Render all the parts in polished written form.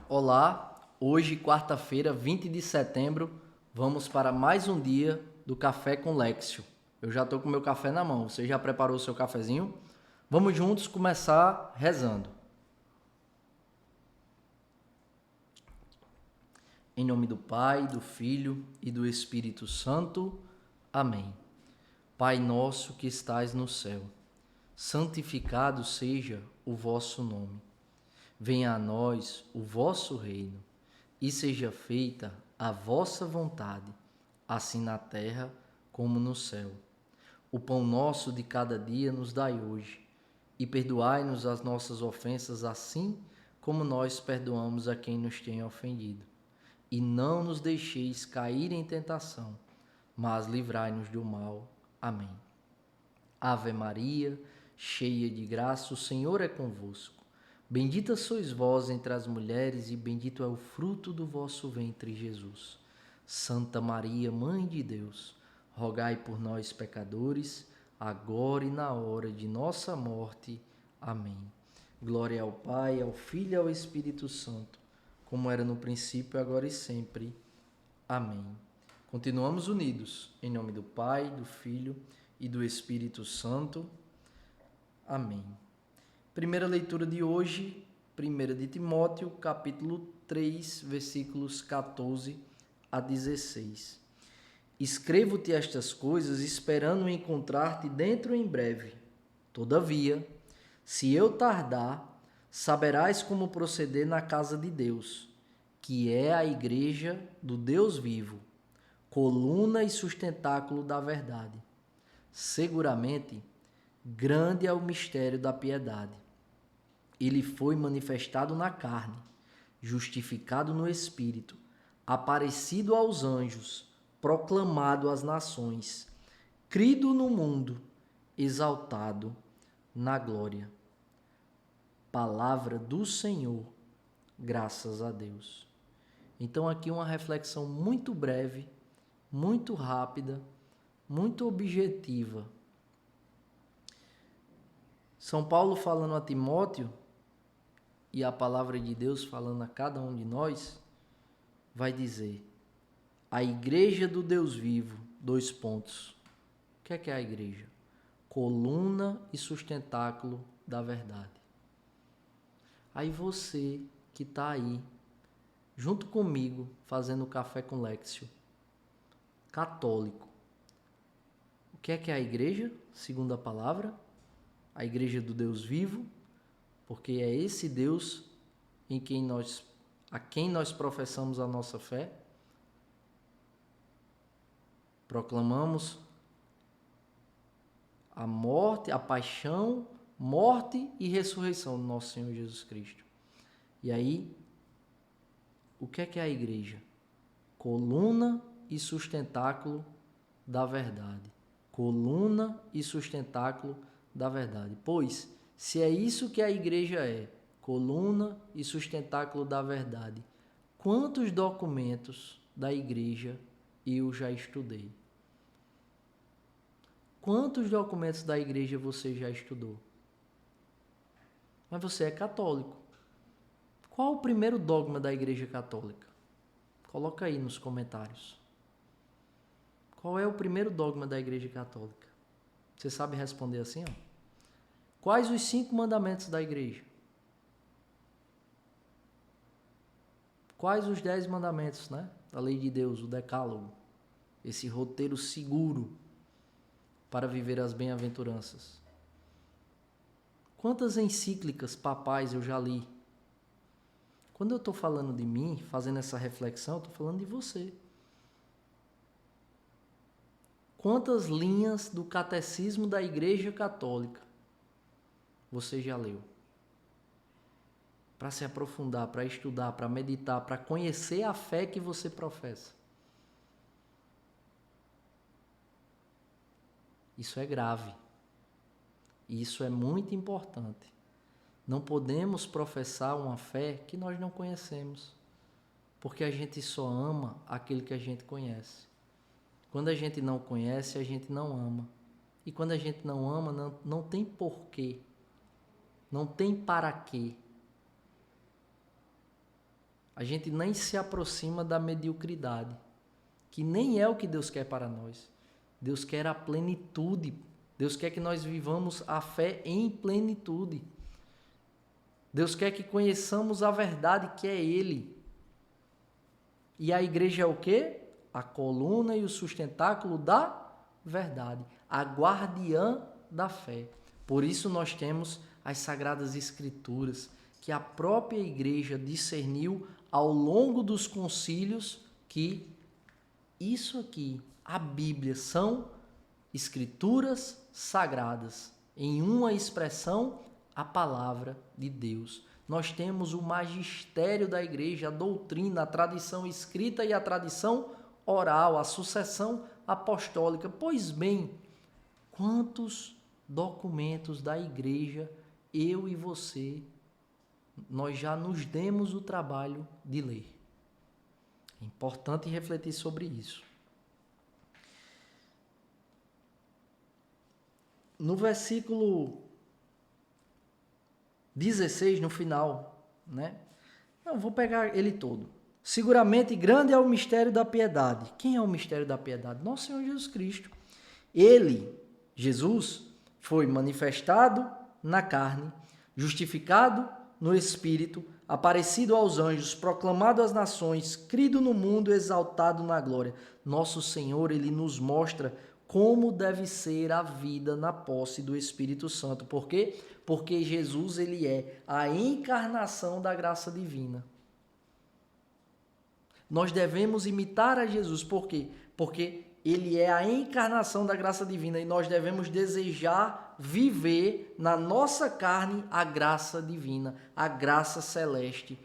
Olá, hoje, quarta-feira, 20 de setembro, vamos para mais um dia do Café com Lexio. Eu já estou com meu café na mão, você já preparou o seu cafezinho? Vamos juntos começar rezando. Em nome do Pai, do Filho e do Espírito Santo. Amém. Pai nosso que estais no céu, santificado seja o vosso nome. Venha a nós o vosso reino e seja feita a vossa vontade, assim na terra como no céu. O pão nosso de cada dia nos dai hoje, e perdoai-nos as nossas ofensas, assim como nós perdoamos a quem nos tem ofendido. E não nos deixeis cair em tentação, mas livrai-nos do mal. Amém. Ave Maria, cheia de graça, o Senhor é convosco. Bendita sois vós entre as mulheres, e bendito é o fruto do vosso ventre, Jesus. Santa Maria, Mãe de Deus, rogai por nós, pecadores, agora e na hora de nossa morte. Amém. Glória ao Pai, ao Filho e ao Espírito Santo, como era no princípio, agora e sempre. Amém. Continuamos unidos, em nome do Pai, do Filho e do Espírito Santo. Amém. Primeira leitura de hoje, 1 de Timóteo, capítulo 3, versículos 14 a 16. Escrevo-te estas coisas esperando encontrar-te dentro em breve. Todavia, se eu tardar, saberás como proceder na casa de Deus, que é a igreja do Deus vivo, coluna e sustentáculo da verdade. Seguramente, grande é o mistério da piedade. Ele foi manifestado na carne, justificado no Espírito, aparecido aos anjos, proclamado às nações, crido no mundo, exaltado na glória. Palavra do Senhor, graças a Deus. Então aqui uma reflexão muito breve, muito rápida, muito objetiva. São Paulo falando a Timóteo e a palavra de Deus falando a cada um de nós, vai dizer: a igreja do Deus vivo, dois pontos. O que é a igreja? Coluna e sustentáculo da verdade. Aí você que está aí, junto comigo, fazendo café com Lexio, católico. O que é a igreja, segundo a palavra? A igreja do Deus vivo, porque é esse Deus a quem nós professamos a nossa fé. Proclamamos a morte, a paixão, morte e ressurreição do nosso Senhor Jesus Cristo. E aí, o que é a igreja? Coluna e sustentáculo da verdade. Coluna e sustentáculo da verdade. Pois, se é isso que a igreja é, coluna e sustentáculo da verdade, quantos documentos da igreja eu já estudei? Quantos documentos da igreja você já estudou? Mas você é católico. Qual o primeiro dogma da igreja católica? Coloca aí nos comentários. Qual é o primeiro dogma da igreja católica? Você sabe responder assim, ó? Quais os 5 mandamentos da igreja? Quais os 10 mandamentos, né? Da lei de Deus, o decálogo. Esse roteiro seguro para viver as bem-aventuranças. Quantas encíclicas papais eu já li? Quando eu estou falando de mim, fazendo essa reflexão, eu estou falando de você. Quantas linhas do catecismo da Igreja Católica você já leu? Para se aprofundar, para estudar, para meditar, para conhecer a fé que você professa. Isso é grave. E isso é muito importante. Não podemos professar uma fé que nós não conhecemos, porque a gente só ama aquele que a gente conhece. Quando a gente não conhece, a gente não ama. E quando a gente não ama, não tem porquê, não tem para quê. a gente nem se aproxima da mediocridade, que nem é o que Deus quer para nós. Deus quer a plenitude. Deus quer que nós vivamos a fé em plenitude. Deus quer que conheçamos a verdade que é Ele. E a igreja é o quê? A coluna e o sustentáculo da verdade, a guardiã da fé. Por isso nós temos as Sagradas Escrituras, que a própria igreja discerniu ao longo dos concílios que isso aqui, a Bíblia, são escrituras sagradas. Em uma expressão, a palavra de Deus. Nós temos o magistério da igreja, a doutrina, a tradição escrita e a tradição oral, a sucessão apostólica. Pois bem, quantos documentos da igreja eu e você, nós já nos demos o trabalho de ler? É importante refletir sobre isso. No versículo 16, no final, né? Eu vou pegar ele todo. Seguramente grande é o mistério da piedade. Quem é o mistério da piedade? Nosso Senhor Jesus Cristo. Ele, Jesus, foi manifestado na carne, justificado no Espírito, aparecido aos anjos, proclamado às nações, crido no mundo, exaltado na glória. Nosso Senhor, Ele nos mostra como deve ser a vida na posse do Espírito Santo. Por quê? Porque Jesus, Ele é a encarnação da graça divina. Nós devemos imitar a Jesus. Por quê? Porque Ele é a encarnação da graça divina e nós devemos desejar viver na nossa carne a graça divina, a graça celeste,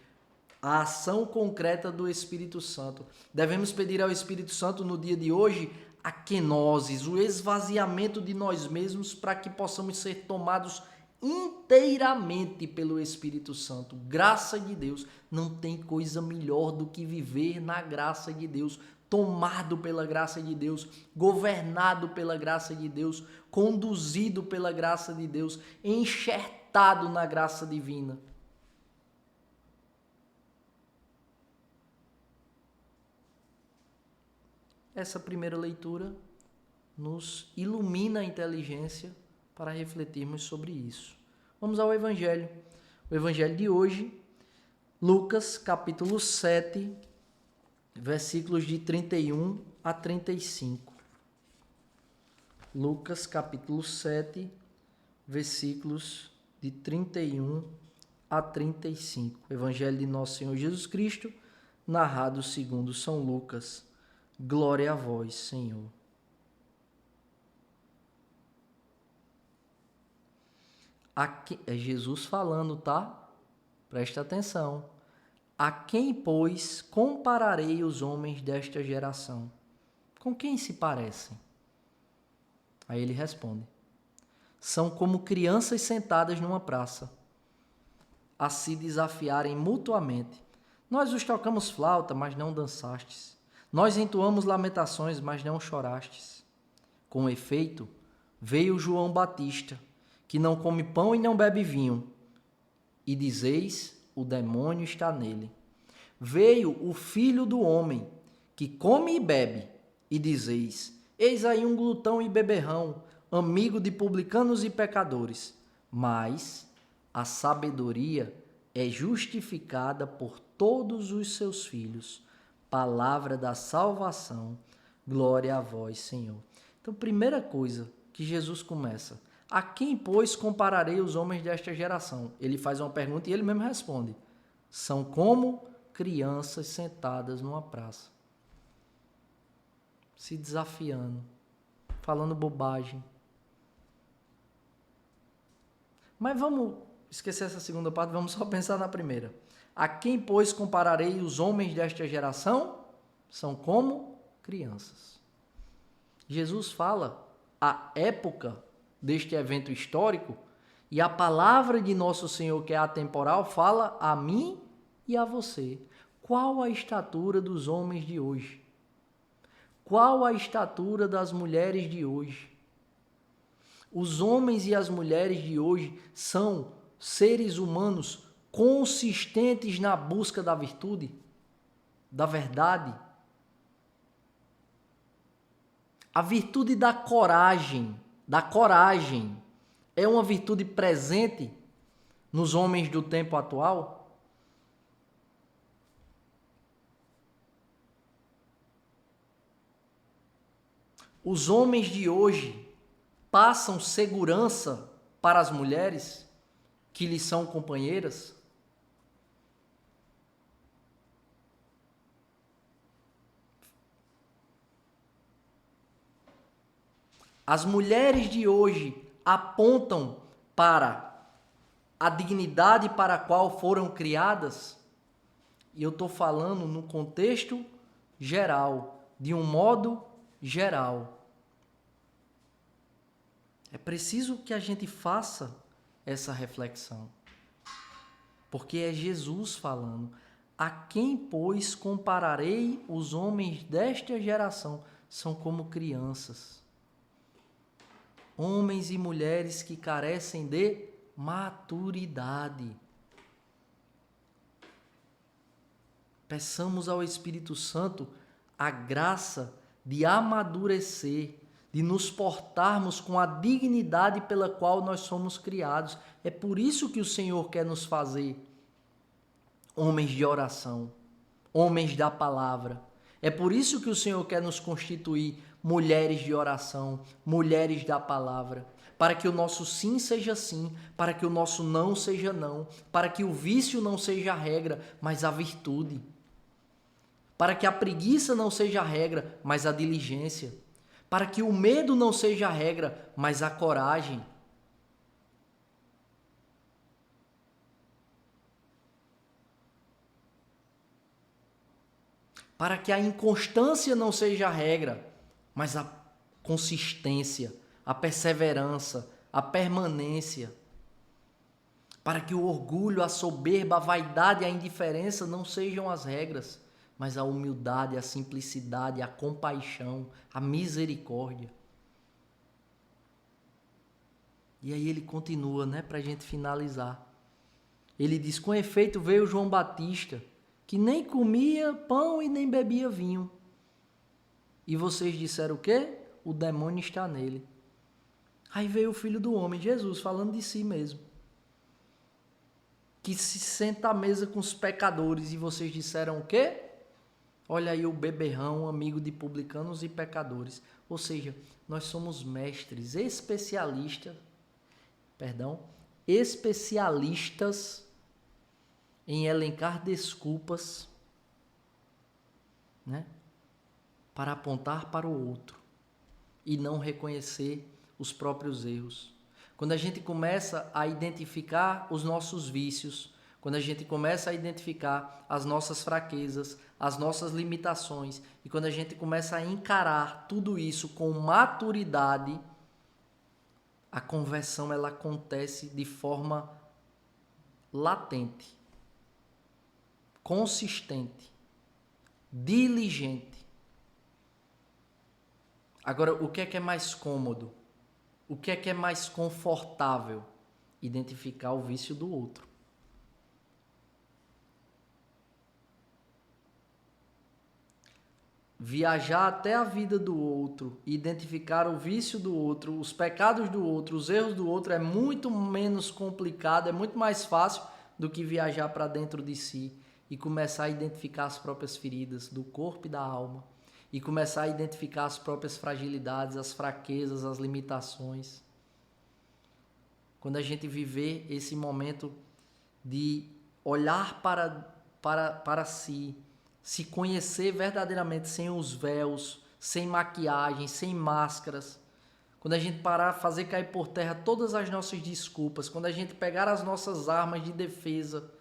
a ação concreta do Espírito Santo. Devemos pedir ao Espírito Santo no dia de hoje a kenosis, o esvaziamento de nós mesmos para que possamos ser tomados inteiramente pelo Espírito Santo. Graça de Deus. Não tem coisa melhor do que viver na graça de Deus, tomado pela graça de Deus, governado pela graça de Deus, conduzido pela graça de Deus, enxertado na graça divina. Essa primeira leitura nos ilumina a inteligência para refletirmos sobre isso. Vamos ao Evangelho. O Evangelho de hoje, Lucas, capítulo 7, versículos de 31 a 35. Lucas, capítulo 7, versículos de 31 a 35. Evangelho de Nosso Senhor Jesus Cristo, narrado segundo São Lucas. Glória a vós, Senhor. Aqui, é Jesus falando, tá? Presta atenção. A quem, pois, compararei os homens desta geração? Com quem se parecem? Aí ele responde: são como crianças sentadas numa praça, a se desafiarem mutuamente. Nós os tocamos flauta, mas não dançastes. Nós entoamos lamentações, mas não chorastes. Com efeito, veio João Batista, que não come pão e não bebe vinho, e dizeis: o demônio está nele. Veio o Filho do Homem, que come e bebe, e dizeis: eis aí um glutão e beberrão, amigo de publicanos e pecadores. Mas a sabedoria é justificada por todos os seus filhos. Palavra da salvação, glória a vós, Senhor. Então, primeira coisa que Jesus começa: a quem, pois, compararei os homens desta geração? Ele faz uma pergunta e ele mesmo responde: são como crianças sentadas numa praça, se desafiando, falando bobagem. Mas vamos esquecer essa segunda parte, vamos só pensar na primeira. A quem, pois, compararei os homens desta geração? São como crianças. Jesus fala a época deste evento histórico e a palavra de nosso Senhor, que é atemporal, fala a mim e a você. Qual a estatura dos homens de hoje? Qual a estatura das mulheres de hoje? Os homens e as mulheres de hoje são seres humanos consistentes na busca da virtude, da verdade. A virtude da coragem é uma virtude presente nos homens do tempo atual? Os homens de hoje passam segurança para as mulheres que lhes são companheiras? As mulheres de hoje apontam para a dignidade para a qual foram criadas? E eu estou falando no contexto geral, de um modo geral. É preciso que a gente faça essa reflexão. Porque é Jesus falando. A quem, pois, compararei os homens desta geração? São como crianças. Homens e mulheres que carecem de maturidade. Peçamos ao Espírito Santo a graça de amadurecer, de nos portarmos com a dignidade pela qual nós somos criados. É por isso que o Senhor quer nos fazer homens de oração, homens da palavra. É por isso que o Senhor quer nos constituir mulheres de oração, mulheres da palavra, para que o nosso sim seja sim, para que o nosso não seja não, para que o vício não seja a regra, mas a virtude, para que a preguiça não seja a regra, mas a diligência, para que o medo não seja a regra, mas a coragem. Para que a inconstância não seja a regra, mas a consistência, a perseverança, a permanência. Para que o orgulho, a soberba, a vaidade e a indiferença não sejam as regras, mas a humildade, a simplicidade, a compaixão, a misericórdia. E aí ele continua, para a gente finalizar. Ele diz, com efeito veio João Batista, que nem comia pão e nem bebia vinho. E vocês disseram o quê? O demônio está nele. Aí veio o Filho do Homem, Jesus, falando de si mesmo, que se senta à mesa com os pecadores. E vocês disseram o quê? Olha aí o beberrão, amigo de publicanos e pecadores. Ou seja, nós somos mestres, especialistas em elencar desculpas, para apontar para o outro e não reconhecer os próprios erros. Quando a gente começa a identificar os nossos vícios, quando a gente começa a identificar as nossas fraquezas, as nossas limitações, e quando a gente começa a encarar tudo isso com maturidade, a conversão ela acontece de forma latente, consistente, diligente. Agora, o que é mais cômodo? O que é mais confortável? Identificar o vício do outro. Viajar até a vida do outro, identificar o vício do outro, os pecados do outro, os erros do outro é muito menos complicado, é muito mais fácil do que viajar para dentro de si e começar a identificar as próprias feridas do corpo e da alma e começar a identificar as próprias fragilidades, as fraquezas, as limitações. Quando a gente viver esse momento de olhar para si, se conhecer verdadeiramente sem os véus, sem maquiagem, sem máscaras, quando a gente parar, fazer cair por terra todas as nossas desculpas, quando a gente pegar as nossas armas de defesa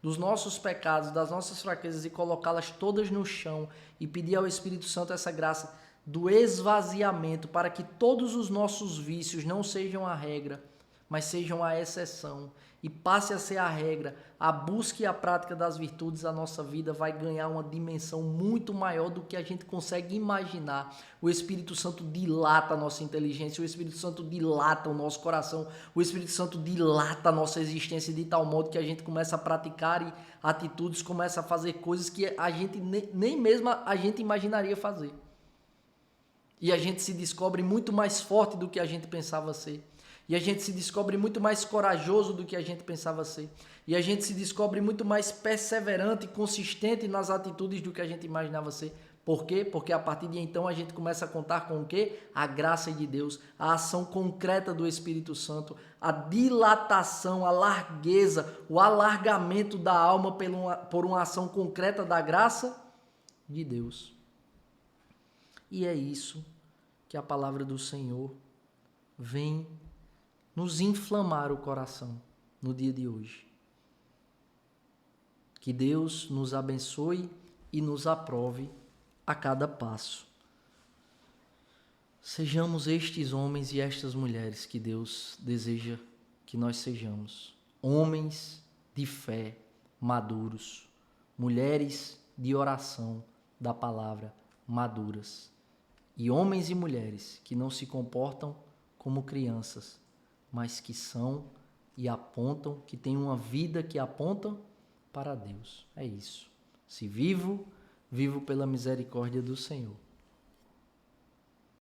dos nossos pecados, das nossas fraquezas e colocá-las todas no chão e pedir ao Espírito Santo essa graça do esvaziamento para que todos os nossos vícios não sejam a regra, mas sejam a exceção e passe a ser a regra. A busca e a prática das virtudes, a nossa vida vai ganhar uma dimensão muito maior do que a gente consegue imaginar. O Espírito Santo dilata a nossa inteligência, o Espírito Santo dilata o nosso coração, o Espírito Santo dilata a nossa existência de tal modo que a gente começa a praticar atitudes, começa a fazer coisas que a gente nem mesmo a gente imaginaria fazer. E a gente se descobre muito mais forte do que a gente pensava ser. E a gente se descobre muito mais corajoso do que a gente pensava ser. E a gente se descobre muito mais perseverante e consistente nas atitudes do que a gente imaginava ser. Por quê? Porque a partir de então a gente começa a contar com o quê? A graça de Deus, a ação concreta do Espírito Santo, a dilatação, a largueza, o alargamento da alma por uma ação concreta da graça de Deus. E é isso que a palavra do Senhor vem nos inflamar o coração no dia de hoje. Que Deus nos abençoe e nos aprove a cada passo. Sejamos estes homens e estas mulheres que Deus deseja que nós sejamos. Homens de fé, maduros. Mulheres de oração da palavra, maduras. E homens e mulheres que não se comportam como crianças, mas que são e apontam, que têm uma vida que apontam para Deus. É isso. Se vivo, vivo pela misericórdia do Senhor.